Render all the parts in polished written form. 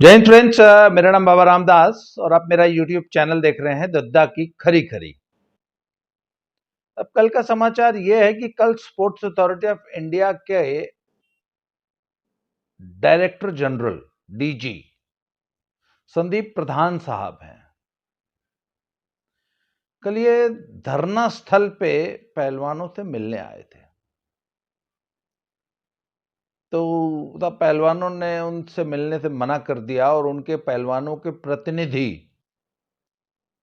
जय हिंद फ्रेंड्स, मेरा नाम बाबा रामदास और आप मेरा यूट्यूब चैनल देख रहे हैं दद्दा की खरी खरी। अब कल का समाचार यह है कि कल स्पोर्ट्स अथॉरिटी ऑफ इंडिया के डायरेक्टर जनरल डीजी संदीप प्रधान साहब हैं। कल ये धरना स्थल पे पहलवानों से मिलने आए थे, तो पहलवानों ने उनसे मिलने से मना कर दिया और उनके पहलवानों के प्रतिनिधि,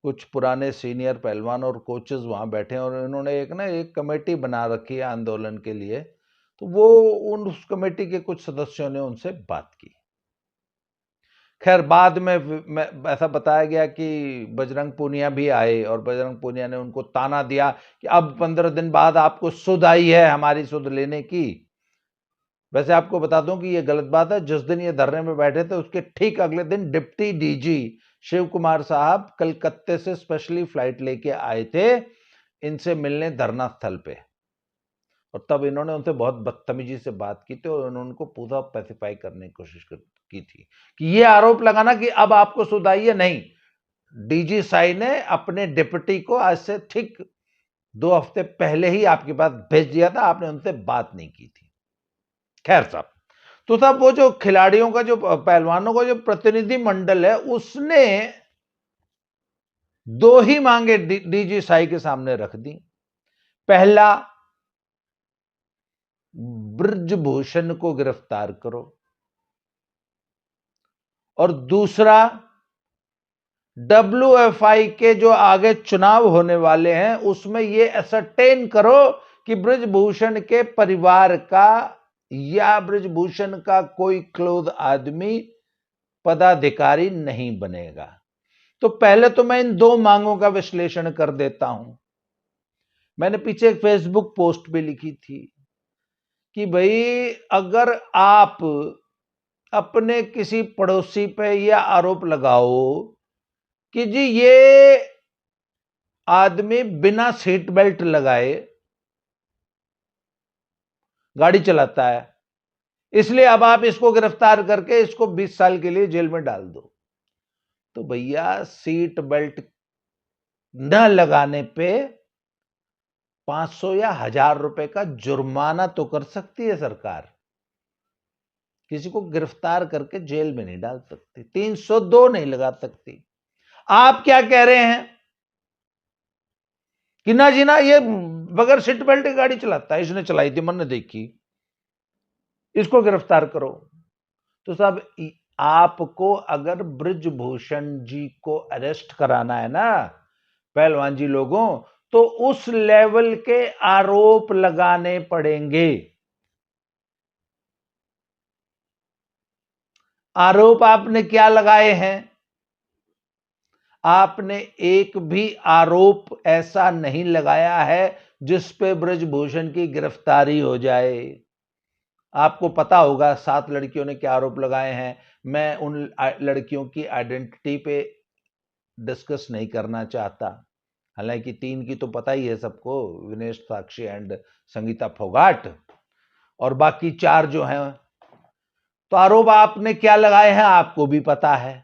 कुछ पुराने सीनियर पहलवान और कोचेस वहां बैठे हैं और इन्होंने एक कमेटी बना रखी है आंदोलन के लिए। तो वो उस कमेटी के कुछ सदस्यों ने उनसे बात की। खैर बाद में ऐसा बताया गया कि बजरंग पूनिया भी आए और बजरंग पूनिया ने उनको ताना दिया कि अब 15 दिन बाद आपको सुध आई है हमारी सुध लेने की। वैसे आपको बता दूं कि ये गलत बात है। जिस दिन ये धरने में बैठे थे उसके ठीक अगले दिन डिप्टी डीजी शिव कुमार साहब कलकत्ते से स्पेशली फ्लाइट लेके आए थे इनसे मिलने धरना स्थल पे, और तब इन्होंने उनसे बहुत बदतमीजी से बात की थी और उन्होंने उनको पूरा पैसिफाई करने की कोशिश की थी कि ये आरोप लगाना कि अब आपको सुध आई है, नहीं। डीजी साई ने अपने डिप्टी को आज से ठीक 2 हफ्ते पहले ही आपके पास भेज दिया था, आपने उनसे बात नहीं की थी। खैर साहब, तो साहब वो जो खिलाड़ियों का, जो पहलवानों का जो प्रतिनिधि मंडल है, उसने दो ही मांगे डीजी साई के सामने रख दी। पहला, ब्रजभूषण को गिरफ्तार करो, और दूसरा, WFI के जो आगे चुनाव होने वाले हैं उसमें ये असरटेन करो कि ब्रजभूषण के परिवार का या ब्रजभूषण का कोई क्लोज आदमी पदाधिकारी नहीं बनेगा। तो पहले तो मैं इन दो मांगों का विश्लेषण कर देता हूं। मैंने पीछे एक फेसबुक पोस्ट भी लिखी थी कि भाई, अगर आप अपने किसी पड़ोसी पे यह आरोप लगाओ कि जी ये आदमी बिना सीट बेल्ट लगाए गाड़ी चलाता है, इसलिए अब आप इसको गिरफ्तार करके इसको 20 साल के लिए जेल में डाल दो, तो भैया सीट बेल्ट न लगाने पे 500 या 1000 रुपए का जुर्माना तो कर सकती है सरकार। किसी को गिरफ्तार करके जेल में नहीं डाल सकती, 302 नहीं लगा सकती। आप क्या कह रहे हैं कि ना जी ना, ये बगैर सीट बेल्ट की गाड़ी चलाता है, इसने चलाई थी, मैंने देखी, इसको गिरफ्तार करो। तो साहब, आपको अगर ब्रजभूषण जी को अरेस्ट कराना है ना पहलवान जी लोगों, तो उस लेवल के आरोप लगाने पड़ेंगे। आरोप आपने क्या लगाए हैं? आपने एक भी आरोप ऐसा नहीं लगाया है जिस पे ब्रजभूषण की गिरफ्तारी हो जाए। आपको पता होगा 7 लड़कियों ने क्या आरोप लगाए हैं। मैं उन लड़कियों की आइडेंटिटी पे डिस्कस नहीं करना चाहता, हालांकि 3 की तो पता ही है सबको, विनेश, साक्षी एंड संगीता फोगाट, और बाकी 4 जो हैं। तो आरोप आपने क्या लगाए हैं आपको भी पता है।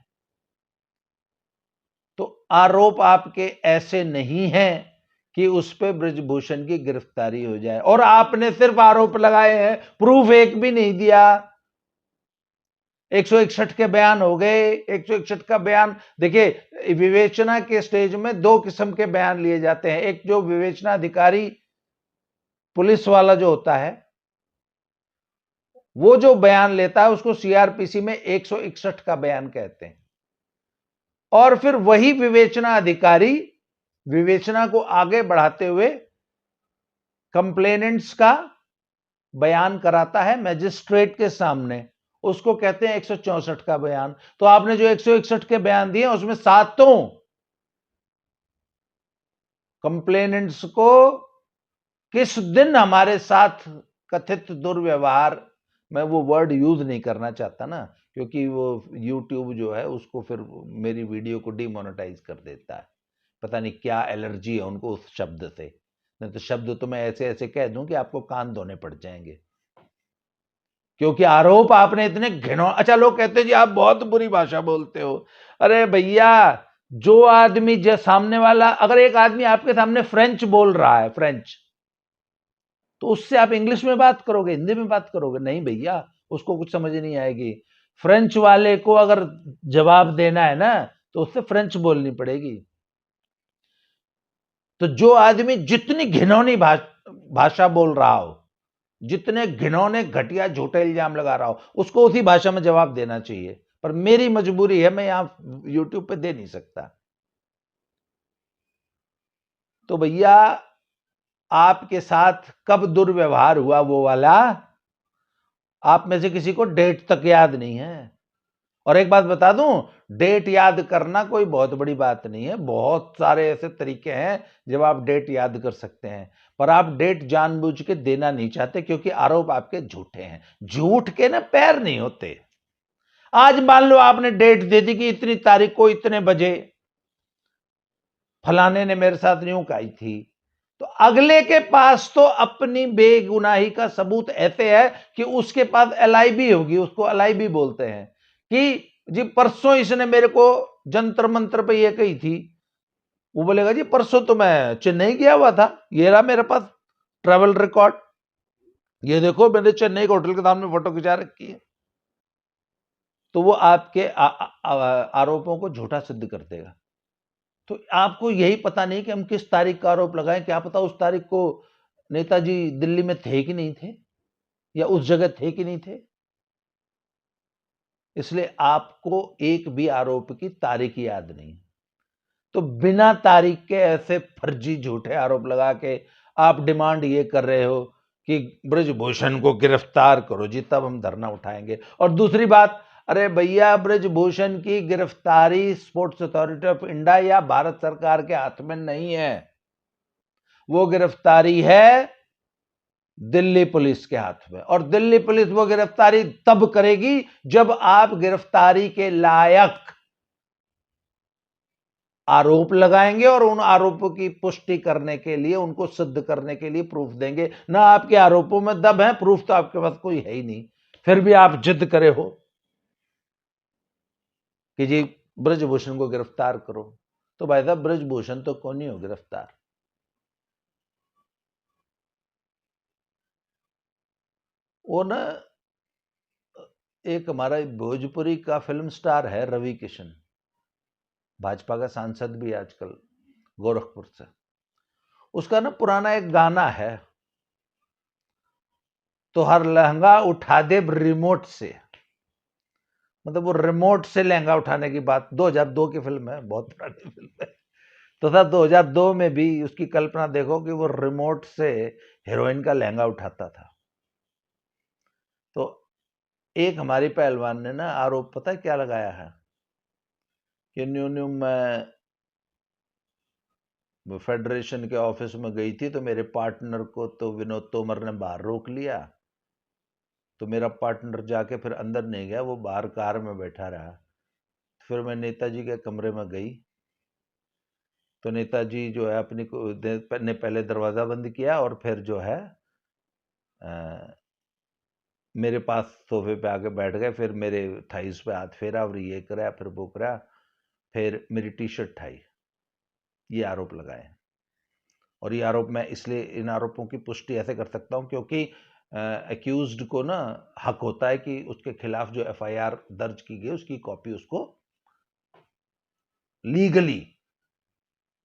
तो आरोप आपके ऐसे नहीं हैं कि उस पे ब्रजभूषण की गिरफ्तारी हो जाए, और आपने सिर्फ आरोप लगाए हैं, प्रूफ एक भी नहीं दिया। 161 के बयान हो गए। 161 का बयान देखिए, विवेचना के स्टेज में 2 किस्म के बयान लिए जाते हैं। एक जो विवेचना अधिकारी पुलिस वाला जो होता है, वो जो बयान लेता है उसको सीआरपीसी में 161 का बयान कहते हैं, और फिर वही विवेचना अधिकारी विवेचना को आगे बढ़ाते हुए कंप्लेनेंट्स का बयान कराता है मैजिस्ट्रेट के सामने, उसको कहते हैं 164 का बयान। तो आपने जो 161 के बयान दिए उसमें 7 तो कंप्लेनेंट्स को किस दिन हमारे साथ कथित दुर्व्यवहार, मैं वो वर्ड यूज नहीं करना चाहता ना, क्योंकि वो यूट्यूब जो है उसको फिर मेरी वीडियो को डिमोनेटाइज कर देता है। पता नहीं क्या एलर्जी है उनको उस शब्द से, नहीं तो शब्द तो मैं ऐसे ऐसे कह दूं कि आपको कान धोने पड़ जाएंगे। क्योंकि आरोप आपने इतने अच्छा, लोग कहते हैं जी आप बहुत बुरी भाषा बोलते हो। अरे भैया, जो आदमी जो सामने वाला, अगर एक आदमी आपके सामने फ्रेंच बोल रहा है, फ्रेंच, तो उससे आप इंग्लिश में बात करोगे, हिंदी में बात करोगे? नहीं भैया, उसको कुछ समझ नहीं आएगी। फ्रेंच वाले को अगर जवाब देना है ना, तो उससे फ्रेंच बोलनी पड़ेगी। तो जो आदमी जितनी घिनौनी भाषा बोल रहा हो, जितने घिनौने घटिया झूठे इल्जाम लगा रहा हो, उसको उसी भाषा में जवाब देना चाहिए। पर मेरी मजबूरी है, मैं यहां यूट्यूब पे दे नहीं सकता। तो भैया, आपके साथ कब दुर्व्यवहार हुआ वो वाला, आप में से किसी को डेट तक याद नहीं है। और एक बात बता दूं, डेट याद करना कोई बहुत बड़ी बात नहीं है। बहुत सारे ऐसे तरीके हैं जब आप डेट याद कर सकते हैं, पर आप डेट जानबूझ के देना नहीं चाहते, क्योंकि आरोप आपके झूठे हैं। झूठ के ना पैर नहीं होते। आज मान लो आपने डेट दे दी कि इतनी तारीख को इतने बजे फलाने ने मेरे साथ यूं कही थी, तो अगले के पास तो अपनी बेगुनाही का सबूत ऐसे है कि उसके पास एलआईबी होगी, उसको एलआईबी बोलते हैं, कि जी परसों इसने मेरे को जंतर मंत्र पे ये कही थी। वो बोलेगा जी परसों तो मैं चेन्नई गया हुआ था, ये रहा मेरे पास ट्रैवल रिकॉर्ड, ये देखो मैंने चेन्नई के होटल के सामने फोटो खिंचा रखी है। तो वो आपके आरोपों को झूठा सिद्ध कर देगा। तो आपको यही पता नहीं कि हम किस तारीख का आरोप लगाएं। क्या पता उस तारीख को नेताजी दिल्ली में थे कि नहीं थे, या उस जगह थे कि नहीं थे। इसलिए आपको एक भी आरोप की तारीख याद नहीं। तो बिना तारीख के ऐसे फर्जी झूठे आरोप लगा के आप डिमांड ये कर रहे हो कि ब्रजभूषण को गिरफ्तार करो जी, तब हम धरना उठाएंगे। और दूसरी बात, अरे भैया, ब्रजभूषण की गिरफ्तारी स्पोर्ट्स अथॉरिटी ऑफ इंडिया या भारत सरकार के हाथ में नहीं है। वो गिरफ्तारी है दिल्ली पुलिस के हाथ में, और दिल्ली पुलिस वो गिरफ्तारी तब करेगी जब आप गिरफ्तारी के लायक आरोप लगाएंगे और उन आरोपों की पुष्टि करने के लिए, उनको सिद्ध करने के लिए प्रूफ देंगे। ना आपके आरोपों में दम है, प्रूफ तो आपके पास कोई है ही नहीं, फिर भी आप जिद करे हो कि जी ब्रजभूषण को गिरफ्तार करो। तो भाई साहब, ब्रजभूषण तो कौन ही हो गिरफ्तार? वो ना, एक हमारा भोजपुरी का फिल्म स्टार है रवि किशन, भाजपा का सांसद भी आजकल, गोरखपुर से। उसका ना पुराना एक गाना है, तो हर लहंगा उठा दे रिमोट से। मतलब वो रिमोट से लहंगा उठाने की बात, 2002 की फिल्म है, बहुत पुरानी फिल्म है। तो था 2002 में भी उसकी कल्पना देखो कि वो रिमोट से हीरोइन का लहंगा उठाता था। तो एक हमारी पहलवान ने ना आरोप पता है क्या लगाया है, कि न्यू न्यू मैं फेडरेशन के ऑफिस में गई थी, तो मेरे पार्टनर को तो विनोद तोमर ने बाहर रोक लिया। तो मेरा पार्टनर जाके फिर अंदर नहीं गया, वो बाहर कार में बैठा रहा। फिर मैं नेताजी के कमरे में गई, तो नेताजी जो है अपनी ने पहले दरवाज़ा बंद किया, और फिर जो है मेरे पास सोफे पे आके बैठ गए। फिर मेरे थाइस पे हाथ फेरा, और ये करा, फिर वो करा, फिर मेरी टी शर्ट ठाई। ये आरोप लगाए। और ये आरोप मैं इसलिए, इन आरोपों की पुष्टि ऐसे कर सकता हूँ क्योंकि एक्यूज्ड को ना हक होता है कि उसके खिलाफ जो एफआईआर दर्ज की गई उसकी कॉपी उसको लीगली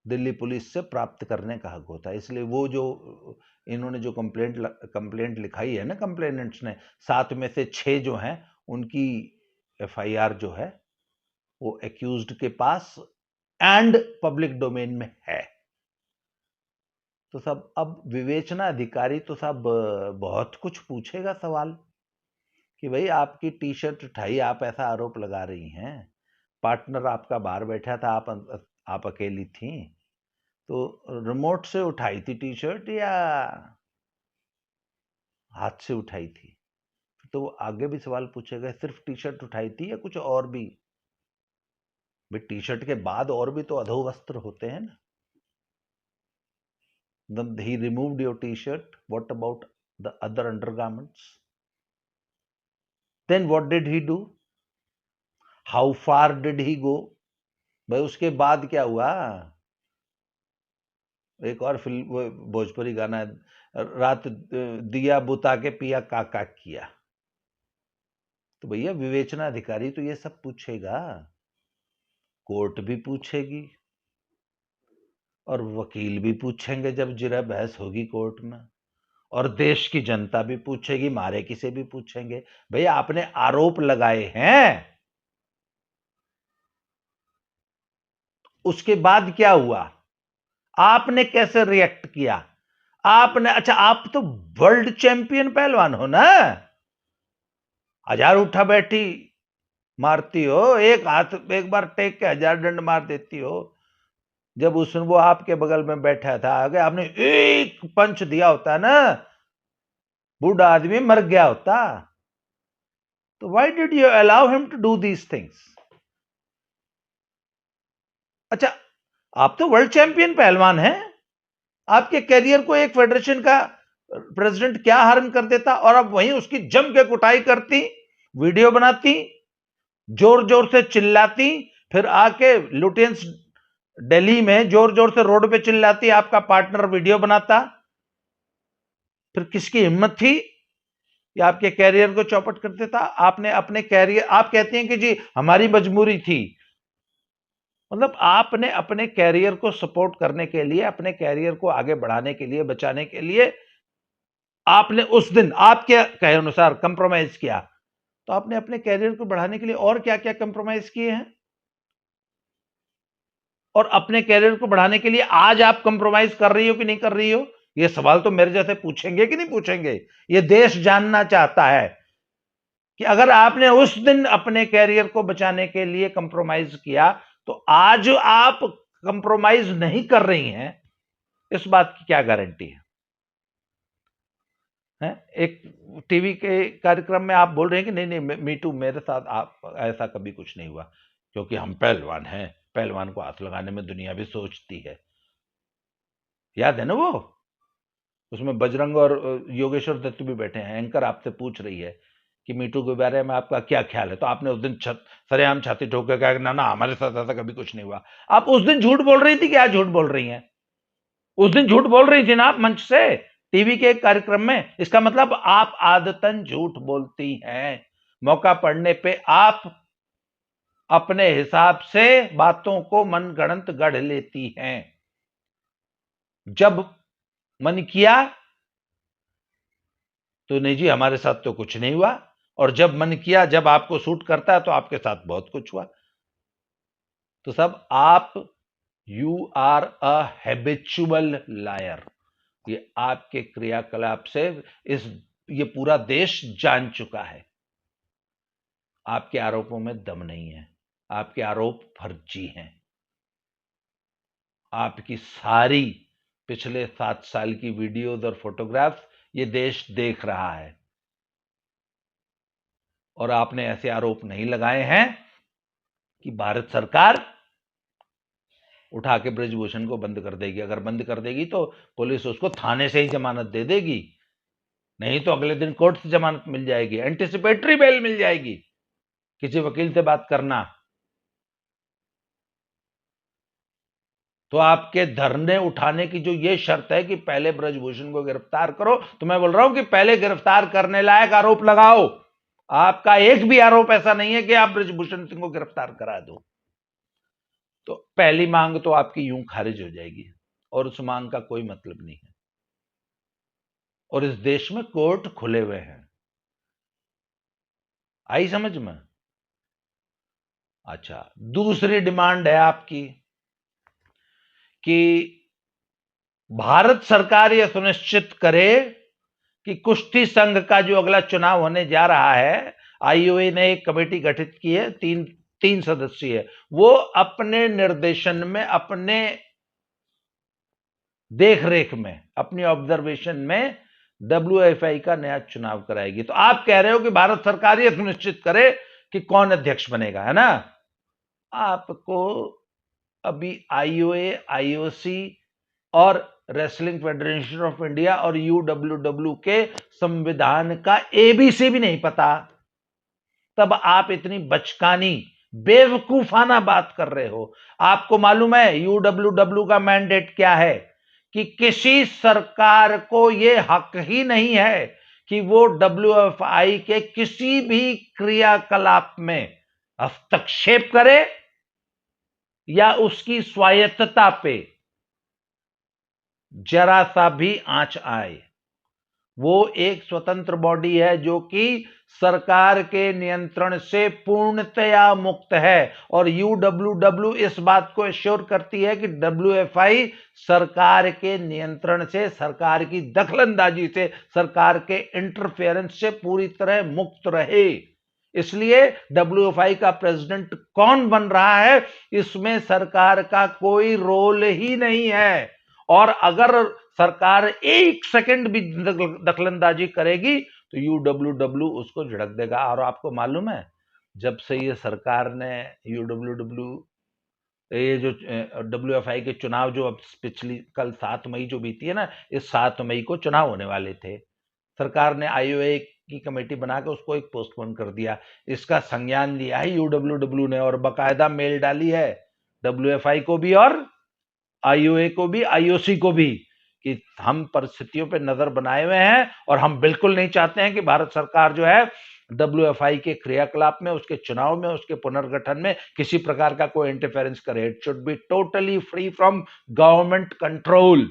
दिल्ली पुलिस से प्राप्त करने का हक होता है। इसलिए वो जो इन्होंने जो कंप्लेंट लिखाई है ना, कंप्लेनेंट्स ने, 7 में से 6 जो हैं उनकी एफआईआर जो है वो एक्यूज्ड के पास एंड पब्लिक डोमेन में है। तो सब अब विवेचना अधिकारी तो सब बहुत कुछ पूछेगा सवाल, कि भाई आपकी टी शर्ट उठाई, आप ऐसा आरोप लगा रही हैं, पार्टनर आपका बाहर बैठा था, आप अकेली थी, तो रिमोट से उठाई थी टी शर्ट या हाथ से उठाई थी? तो वो आगे भी सवाल पूछेगा, सिर्फ टी शर्ट उठाई थी या कुछ और भी? भाई टी शर्ट के बाद और भी तो अधोवस्त्र होते हैं ना। Then he removed your t-shirt, what about the other undergarments? Then what did he do, how far did he go? भाई उसके बाद क्या हुआ? एक और फिल्म, वो भोजपुरी गाना है, रात दिया बुता के पिया काका किया। तो भैया विवेचना अधिकारी तो ये सब पूछेगा, कोर्ट भी पूछेगी और वकील भी पूछेंगे जब जिरा बहस होगी कोर्ट में, और देश की जनता भी पूछेगी, मारे किसे भी पूछेंगे। भैया आपने आरोप लगाए हैं, उसके बाद क्या हुआ, आपने कैसे रिएक्ट किया? आपने, अच्छा आप तो वर्ल्ड चैंपियन पहलवान हो ना, 1000 उठा बैठी मारती हो, एक हाथ एक बार टेक के 1000 डंड मार देती हो। जब उसने, वो आपके बगल में बैठा था, अगर आपने एक पंच दिया होता ना, बूढ़ा आदमी मर गया होता। तो why did you allow him to do these things? अच्छा, आप तो वर्ल्ड चैंपियन पहलवान हैं, आपके कैरियर को एक फेडरेशन का प्रेसिडेंट क्या हार्म कर देता, और अब वहीं उसकी जम के कुटाई करती, वीडियो बनाती, जोर जोर से चिल्लाती, फिर आके लुटेंस दिल्ली में जोर जोर से रोड पे चिल्लाती, आपका पार्टनर वीडियो बनाता। फिर किसकी हिम्मत थी कि आपके कैरियर को चौपट कर देता? आपने अपने कैरियर, आप कहते हैं कि जी हमारी मजबूरी थी, मतलब आपने अपने कैरियर को सपोर्ट करने के लिए, अपने कैरियर को आगे बढ़ाने के लिए, बचाने के लिए आपने उस दिन आपके कहे अनुसार कंप्रोमाइज किया। तो आपने अपने कैरियर को बढ़ाने के लिए और क्या क्या कंप्रोमाइज किए हैं? और अपने कैरियर को बढ़ाने के लिए आज आप कंप्रोमाइज कर रही हो कि नहीं कर रही हो? ये सवाल तो मेरे जैसे पूछेंगे कि नहीं पूछेंगे? ये देश जानना चाहता है कि अगर आपने उस दिन अपने कैरियर को बचाने के लिए कंप्रोमाइज किया, तो आज आप कंप्रोमाइज नहीं कर रही हैं, इस बात की क्या गारंटी है? एक टीवी के कार्यक्रम में आप बोल रहे हैं कि नहीं नहीं मीटू मेरे साथ आप ऐसा कभी कुछ नहीं हुआ, क्योंकि हम पहलवान हैं, पहलवान को हाथ लगाने में दुनिया भी सोचती है। याद है ना वो, उसमें बजरंग और योगेश्वर दत्त भी बैठे हैं, एंकर आपसे पूछ रही है कि मीटू के बारे में आपका क्या ख्याल है, तो आपने उस दिन सरेआम छाती ठोक के कहा ना ना हमारे साथ ऐसा कभी कुछ नहीं हुआ। आप उस दिन झूठ बोल रही थी कि आज झूठ बोल रही हैं? उस दिन झूठ बोल रही थी ना आप मंच से, टीवी के एक कार्यक्रम में। इसका मतलब आप आदतन झूठ बोलती हैं, मौका पड़ने पे आप अपने हिसाब से बातों को मनगढ़ंत गढ़ लेती हैं। जब मन किया तो नहीं जी हमारे साथ तो कुछ नहीं हुआ, और जब मन किया, जब आपको सूट करता है तो आपके साथ बहुत कुछ हुआ। तो सब आप, you are a habitual liar. ये आपके क्रियाकलाप से इस, ये पूरा देश जान चुका है। आपके आरोपों में दम नहीं है, आपके आरोप फर्जी हैं। आपकी सारी पिछले 7 साल की वीडियोज और फोटोग्राफ्स ये देश देख रहा है, और आपने ऐसे आरोप नहीं लगाए हैं कि भारत सरकार उठा के ब्रजभूषण को बंद कर देगी। अगर बंद कर देगी तो पुलिस उसको थाने से ही जमानत दे देगी, नहीं तो अगले दिन कोर्ट से जमानत मिल जाएगी, एंटिसिपेटरी बेल मिल जाएगी। किसी वकील से बात करना। तो आपके धरने उठाने की जो ये शर्त है कि पहले ब्रजभूषण को गिरफ्तार करो, तो मैं बोल रहा हूं कि पहले गिरफ्तार करने लायक आरोप लगाओ। आपका एक भी आरोप ऐसा नहीं है कि आप ब्रजभूषण सिंह को गिरफ्तार करा दो। तो पहली मांग तो आपकी यूं खारिज हो जाएगी, और उस मांग का कोई मतलब नहीं है। और इस देश में कोर्ट खुले हुए हैं। आई समझ में? अच्छा, दूसरी डिमांड है आपकी कि भारत सरकार यह सुनिश्चित करे कि कुश्ती संघ का जो अगला चुनाव होने जा रहा है, आईओए ने एक कमेटी गठित की है, तीन सदस्यीय, वो अपने निर्देशन में, अपने देख रेख में, अपनी ऑब्जर्वेशन में WFI का नया चुनाव कराएगी। तो आप कह रहे हो कि भारत सरकार यह सुनिश्चित करे कि कौन अध्यक्ष बनेगा, है ना? आपको अभी आईओए, आईओसी और रेसलिंग फेडरेशन ऑफ इंडिया और UWW के संविधान का ABC भी नहीं पता। तब आप इतनी बचकानी बेवकूफाना बात कर रहे हो। आपको मालूम है यूडब्ल्यूडब्ल्यू का मैंडेट क्या है? कि किसी सरकार को यह हक ही नहीं है कि वो डब्ल्यूएफआई के किसी भी क्रियाकलाप में हस्तक्षेप करे या उसकी स्वायत्तता पे जरा सा भी आंच आए। वो एक स्वतंत्र बॉडी है जो कि सरकार के नियंत्रण से पूर्णतया मुक्त है, और यूडब्ल्यूडब्ल्यू इस बात को एश्योर करती है कि डब्ल्यूएफआई सरकार के नियंत्रण से, सरकार की दखलंदाजी से, सरकार के इंटरफेरेंस से पूरी तरह मुक्त रहे। इसलिए डब्ल्यूएफआई का प्रेसिडेंट कौन बन रहा है, इसमें सरकार का कोई रोल ही नहीं है। और अगर सरकार एक सेकंड भी दखलंदाजी करेगी तो यूडब्ल्यूडब्ल्यू उसको झड़क देगा। और आपको मालूम है, जब से ये सरकार ने यूडब्ल्यूडब्ल्यू ये जो डब्ल्यूएफआई के चुनाव जो अब पिछली कल 7 मई जो बीती है ना, इस 7 मई को चुनाव होने वाले थे, सरकार ने आईओए की कमेटी बना के उसको एक पोस्टपोन कर दिया। इसका संज्ञान लिया है यूडब्ल्यूडब्ल्यू ने और बकायदा मेल डाली है डब्ल्यूएफआई को भी और आईओए को भी, आईओसी को भी, कि हम परिस्थितियों पे नजर बनाए हुए हैं और हम बिल्कुल नहीं चाहते हैं कि भारत सरकार जो है डब्ल्यूएफआई के क्रियाकलाप में, उसके चुनाव में, उसके पुनर्गठन में किसी प्रकार का कोई इंटरफेरेंस करे। It should be totally free from government control.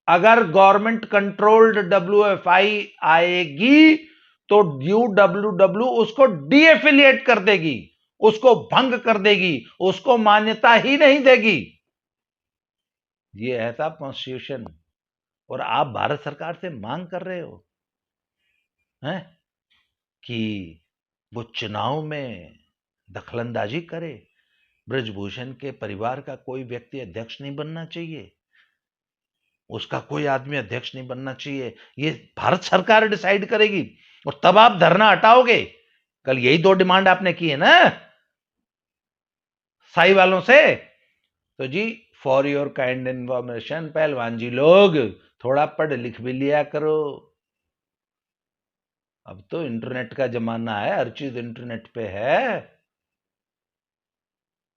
अगर गवर्नमेंट कंट्रोल्ड डब्ल्यूएफआई आएगी तो यूडब्ल्यूडब्ल्यू उसको डीएफिलिएट कर देगी, उसको भंग कर देगी, उसको मान्यता ही नहीं देगी। ये है साहब कॉन्स्टिट्यूशन। और आप भारत सरकार से मांग कर रहे हो हैं कि वो चुनाव में दखलंदाजी करे। ब्रजभूषण के परिवार का कोई व्यक्ति अध्यक्ष नहीं बनना चाहिए, उसका कोई आदमी अध्यक्ष नहीं बनना चाहिए, ये भारत सरकार डिसाइड करेगी। और तब आप धरना हटाओगे। कल यही 2 डिमांड आपने की है ना साई वालों से। तो जी फॉर योर काइंड इन्फॉर्मेशन पहलवान जी लोग, थोड़ा पढ़ लिख भी लिया करो। अब तो इंटरनेट का जमाना है, हर चीज इंटरनेट पे है,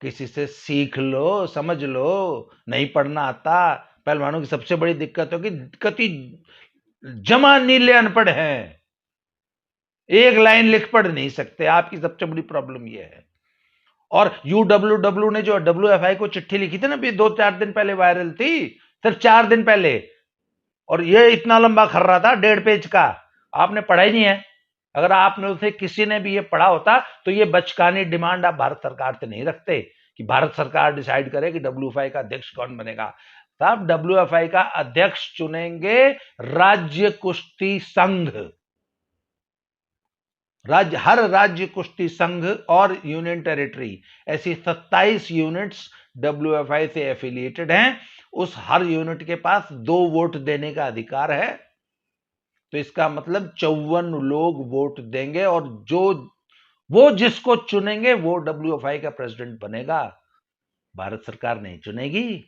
किसी से सीख लो, समझ लो। नहीं पढ़ना आता, पहलवानों की सबसे बड़ी दिक्कत हो कि कति जमा नीले अनपढ़ हैं, एक लाइन लिख पढ़ नहीं सकते। आपकी सबसे बड़ी प्रॉब्लम यह है। और यूडब्ल्यूडब्ल्यू ने जो डब्ल्यूएफआई को चिट्ठी लिखी थी ना, भी 2-4 दिन पहले वायरल थी, सिर्फ 4 दिन पहले, और ये इतना लंबा खर्रा था 1.5 पेज का, आपने पढ़ा ही नहीं है। अगर आपने उसे किसी ने भी ये पढ़ा होता तो ये बचकानी डिमांड आप भारत सरकार से नहीं रखते कि भारत सरकार डिसाइड करे कि डब्ल्यूएफआई का अध्यक्ष कौन बनेगा। साहब डब्ल्यूएफआई का अध्यक्ष चुनेंगे राज्य कुश्ती संघ। हर राज्य कुश्ती संघ और यूनियन टेरिटरी, ऐसी 27 यूनिट्स डब्ल्यूएफआई से एफिलिएटेड हैं। उस हर यूनिट के पास 2 वोट देने का अधिकार है। तो इसका मतलब 54 लोग वोट देंगे और वो जिसको चुनेंगे वो डब्ल्यूएफआई का प्रेसिडेंट बनेगा, भारत सरकार नहीं चुनेगी।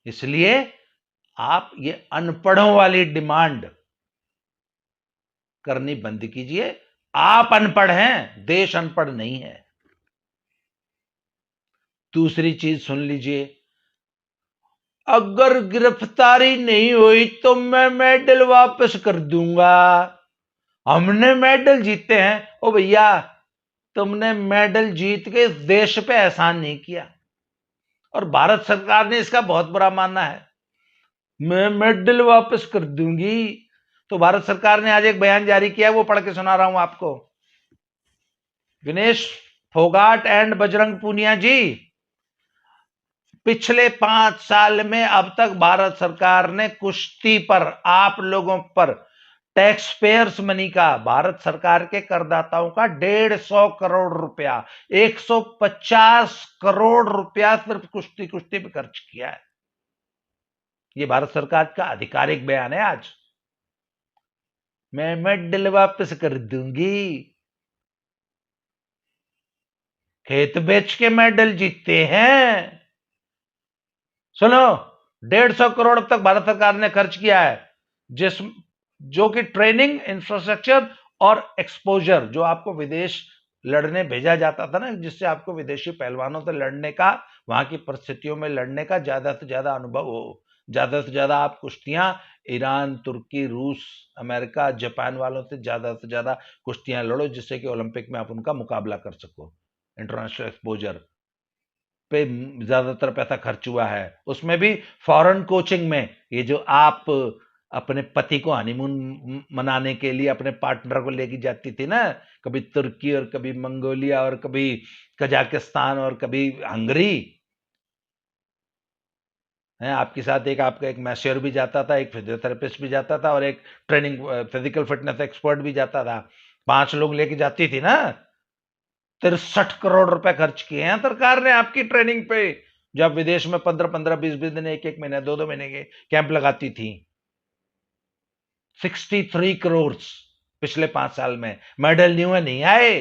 इसलिए आप ये अनपढ़ों वाली डिमांड करनी बंद कीजिए। आप अनपढ़ हैं, देश अनपढ़ नहीं है। दूसरी चीज सुन लीजिए, अगर गिरफ्तारी नहीं हुई तो मैं मेडल वापस कर दूंगा। हमने मेडल जीते हैं। ओ भैया, तुमने मेडल जीत के देश पे एहसान नहीं किया, और भारत सरकार ने इसका बहुत बुरा मानना है। मैं मेडल वापस कर दूंगी। तो भारत सरकार ने आज एक बयान जारी किया, वो पढ़ के सुना रहा हूं आपको। विनेश फोगाट एंड बजरंग पूनिया जी, पिछले 5 साल में अब तक भारत सरकार ने कुश्ती पर, आप लोगों पर, टैक्स पेयर्स मनी का, भारत सरकार के करदाताओं का 150 करोड़ रुपया, 150 करोड़ रुपया सिर्फ कुश्ती पे खर्च किया है। ये भारत सरकार का आधिकारिक बयान है आज। मैं मेडल वापस कर दूंगी। खेत बेच के मेडल जीतते हैं। सुनो, 150 करोड़ अब तक भारत सरकार ने खर्च किया है, जो कि ट्रेनिंग, इंफ्रास्ट्रक्चर और एक्सपोजर, जो आपको विदेश लड़ने भेजा जाता था ना, जिससे आपको विदेशी पहलवानों से लड़ने का, वहां की परिस्थितियों में लड़ने का ज्यादा से ज्यादा अनुभव हो, ज्यादा से ज्यादा आप कुश्तियां ईरान, तुर्की, रूस, अमेरिका, जापान वालों से ज्यादा कुश्तियां लड़ो, जिससे कि ओलंपिक में आप उनका मुकाबला कर सको। इंटरनेशनल एक्सपोजर पे ज्यादातर पैसा खर्च हुआ है, उसमें भी फॉरेन कोचिंग में। ये जो आप अपने पति को हनीमून मनाने के लिए अपने पार्टनर को लेके जाती थी ना, कभी तुर्की और कभी मंगोलिया और कभी कजाकिस्तान और कभी हंगरी, है आपके साथ एक आपका एक मैस्योर भी जाता था, एक फिजियोथेरेपिस्ट भी जाता था और एक ट्रेनिंग फिजिकल फिटनेस एक्सपर्ट भी जाता था। 5 लोग लेके जाती थी ना। 63 करोड़ रुपए खर्च किए हैं सरकार ने आपकी ट्रेनिंग पे, जब विदेश में 15-15, 20-20 दिन, एक महीने, 2-2 महीने के कैंप लगाती थी। 63 करोड़ पिछले 5 साल में। मेडल न्यू है, नहीं आए,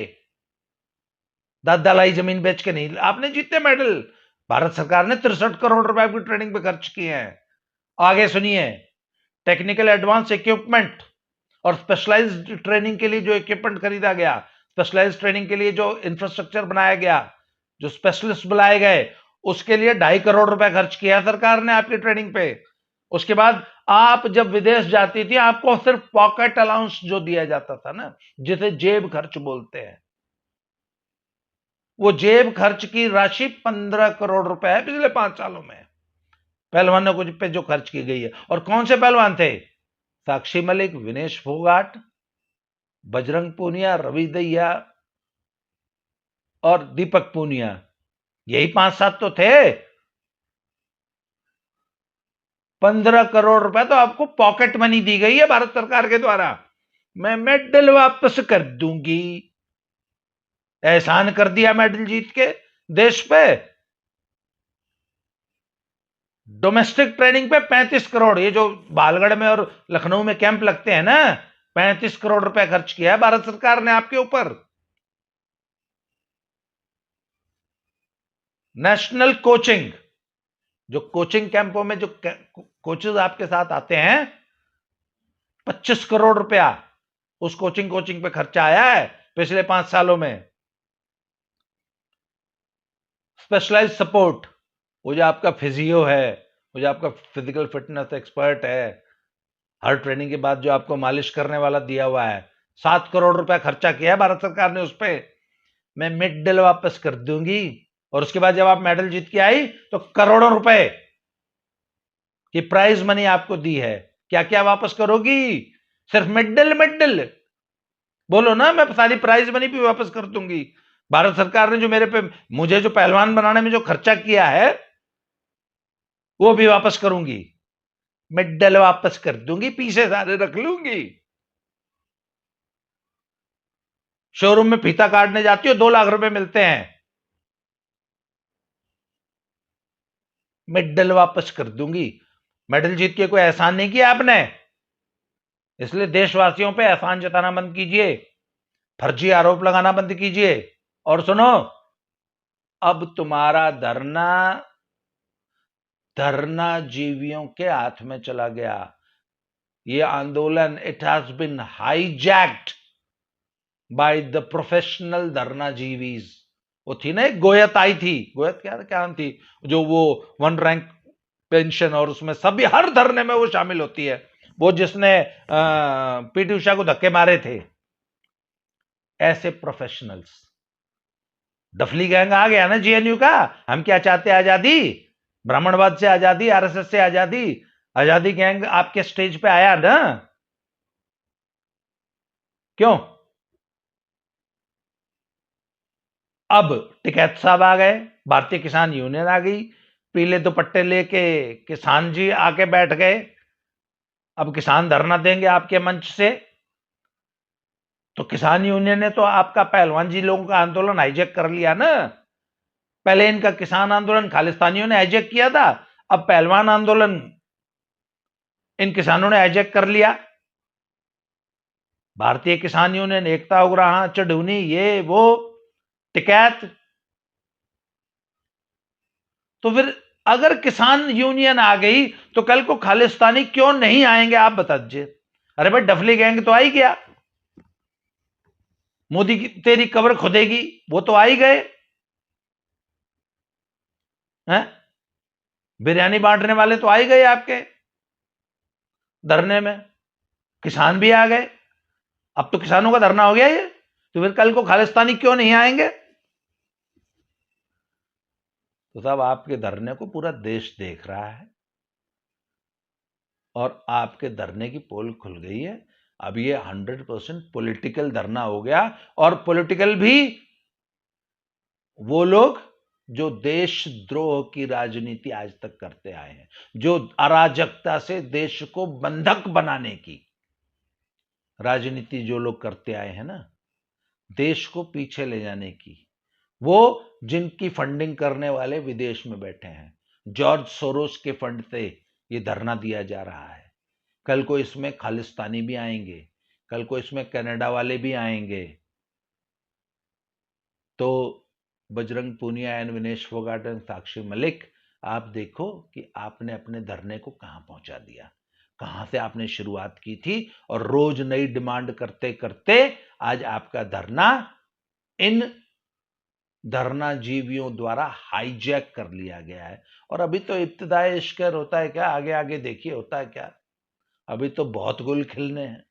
दादा जमीन बेच के नहीं आपने जीते मेडल। भारत सरकार ने 63 करोड़ रुपए आपकी ट्रेनिंग पे खर्च किए हैं। आगे सुनिए, टेक्निकल एडवांस इक्विपमेंट और स्पेशलाइज्ड ट्रेनिंग के लिए जो इक्विपमेंट खरीदा गया, स्पेशलाइज्ड ट्रेनिंग के लिए जो इंफ्रास्ट्रक्चर बनाया गया, जो स्पेशलिस्ट बुलाए गए, उसके लिए 2.5 करोड़ रुपए खर्च किया सरकार ने आपकी ट्रेनिंग पे। उसके बाद आप जब विदेश जाती थी, आपको सिर्फ पॉकेट अलाउंस जो दिया जाता था ना, जिसे जेब खर्च बोलते हैं, वो जेब खर्च की राशि 15 करोड़ रुपए है पिछले 5 सालों में पहलवानों को पे जो खर्च की गई है। और कौन से पहलवान थे? साक्षी मलिक, विनेश फोगाट, बजरंग पूनिया, रवि दहिया और दीपक पूनिया, यही 5-7 तो थे। 15 करोड़ रुपए तो आपको पॉकेट मनी दी गई है भारत सरकार के द्वारा। मैं मेडल वापस कर दूंगी, एहसान कर दिया मेडल जीत के देश पे। डोमेस्टिक ट्रेनिंग पे 35 करोड़, ये जो बालगढ़ में और लखनऊ में कैंप लगते हैं ना, 35 करोड़ रुपए खर्च किया है भारत सरकार ने आपके ऊपर। नेशनल कोचिंग, जो कोचिंग कैंपों में जो कोचेज आपके साथ आते हैं, 25 करोड़ रुपया उस कोचिंग पे खर्चा आया है पिछले 5 सालों में। स्पेशलाइज्ड सपोर्ट, वो जो आपका फिजियो है, वो जो आपका फिजिकल फिटनेस एक्सपर्ट है, हर ट्रेनिंग के बाद जो आपको मालिश करने वाला दिया हुआ है, 7 करोड़ रुपया खर्चा किया है भारत सरकार ने उस पर। मैं मेडल वापस कर दूंगी। और उसके बाद जब आप मेडल जीत के आई तो करोड़ों रुपए की प्राइज मनी आपको दी है। क्या क्या वापस करोगी? सिर्फ मेडल? मेडल बोलो ना, मैं सारी प्राइज मनी भी वापस कर दूंगी। भारत सरकार ने जो मेरे पे, मुझे जो पहलवान बनाने में जो खर्चा किया है, वो भी वापस करूंगी। मेडल वापस कर दूंगी, पीछे सारे रख लूंगी। शोरूम में फीता काटने जाती हो, 2 लाख रुपए मिलते हैं, मेडल वापस कर दूंगी। मेडल जीत के कोई एहसान नहीं किया आपने, इसलिए देशवासियों पे एहसान जताना बंद कीजिए, फर्जी आरोप लगाना बंद कीजिए। और सुनो, अब तुम्हारा धरना धरना जीवियों के हाथ में चला गया। ये आंदोलन, it has been hijacked by the professional dharna जीवीज। वो थी ना एक गोयत आई थी, गोयत क्या नाम थी, जो वो 1 रैंक पेंशन, और उसमें सभी हर धरने में वो शामिल होती है, वो जिसने पीटी उषा को धक्के मारे थे। ऐसे प्रोफेशनल्स, डफली गैंग आ गया ना जेएनयू का। हम क्या चाहते हैं? आजादी, ब्राह्मणवाद से आजादी, आरएसएस से आजादी। आजादी गैंग आपके स्टेज पे आया ना, क्यों? अब टिकैत साहब आ गए, भारतीय किसान यूनियन आ गई, पीले दुपट्टे लेके किसान जी आके बैठ गए। अब किसान धरना देंगे आपके मंच से। तो किसान यूनियन ने तो आपका पहलवान जी लोगों का आंदोलन हाईजैक कर लिया ना। पहले इनका किसान आंदोलन खालिस्तानियों ने हाईजैक किया था, अब पहलवान आंदोलन इन किसानों ने हाईजैक कर लिया। भारतीय किसान यूनियन, एकता उग्राहां, चढ़ूनी, ये वो, टिकैत। तो फिर अगर किसान यूनियन आ गई तो कल को खालिस्तानी क्यों नहीं आएंगे, आप बता दीजिए। अरे भाई डफली गैंग तो आ ही गया, मोदी की तेरी कब्र खुदेगी, वो तो आ ही गए हैं। बिरयानी बांटने वाले तो आ ही गए आपके धरने में, किसान भी आ गए। अब तो किसानों का धरना हो गया ये, तो फिर कल को खालिस्तानी क्यों नहीं आएंगे? तो साहब आपके धरने को पूरा देश देख रहा है और आपके धरने की पोल खुल गई है। अब ये 100% पॉलिटिकल धरना हो गया, और पॉलिटिकल भी वो लोग जो देशद्रोह की राजनीति आज तक करते आए हैं, जो अराजकता से देश को बंधक बनाने की राजनीति जो लोग करते आए हैं ना, देश को पीछे ले जाने की, वो जिनकी फंडिंग करने वाले विदेश में बैठे हैं, जॉर्ज सोरोस के फंड से ये धरना दिया जा रहा है। कल को इसमें खालिस्तानी भी आएंगे, कल को इसमें कनाडा वाले भी आएंगे। तो बजरंग पूनिया एंड विनेश फोगाट एंड साक्षी मलिक, आप देखो कि आपने अपने धरने को कहां पहुंचा दिया, कहां से आपने शुरुआत की थी, और रोज नई डिमांड करते करते आज आपका धरना इन धरना जीवियों द्वारा हाईजैक कर लिया गया है। और अभी तो इब्तिदाई इश्कर होता है क्या, आगे आगे देखिए होता है क्या। अभी तो बहुत गुल खिलने हैं।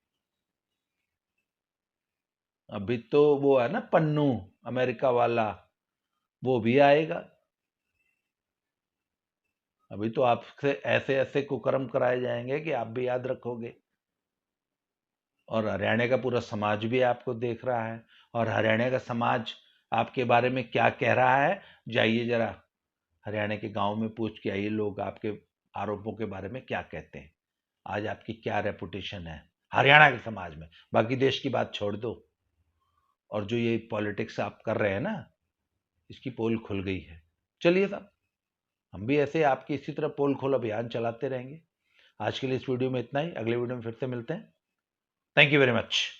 अभी तो वो है ना पन्नू अमेरिका वाला, वो भी आएगा। अभी तो आपसे ऐसे ऐसे कुकर्म कराए जाएंगे कि आप भी याद रखोगे। और हरियाणा का पूरा समाज भी आपको देख रहा है, और हरियाणा का समाज आपके बारे में क्या कह रहा है, जाइए जरा हरियाणा के गांव में पूछ के आइए, लोग आपके आरोपों के बारे में क्या कहते हैं, आज आपकी क्या रेपुटेशन है हरियाणा के समाज में। बाकी देश की बात छोड़ दो। और जो ये पॉलिटिक्स आप कर रहे हैं ना, इसकी पोल खुल गई है। चलिए साहब, हम भी ऐसे आपकी इसी तरह पोल खोल अभियान चलाते रहेंगे। आज के लिए इस वीडियो में इतना ही, अगले वीडियो में फिर से मिलते हैं। Thank you very much.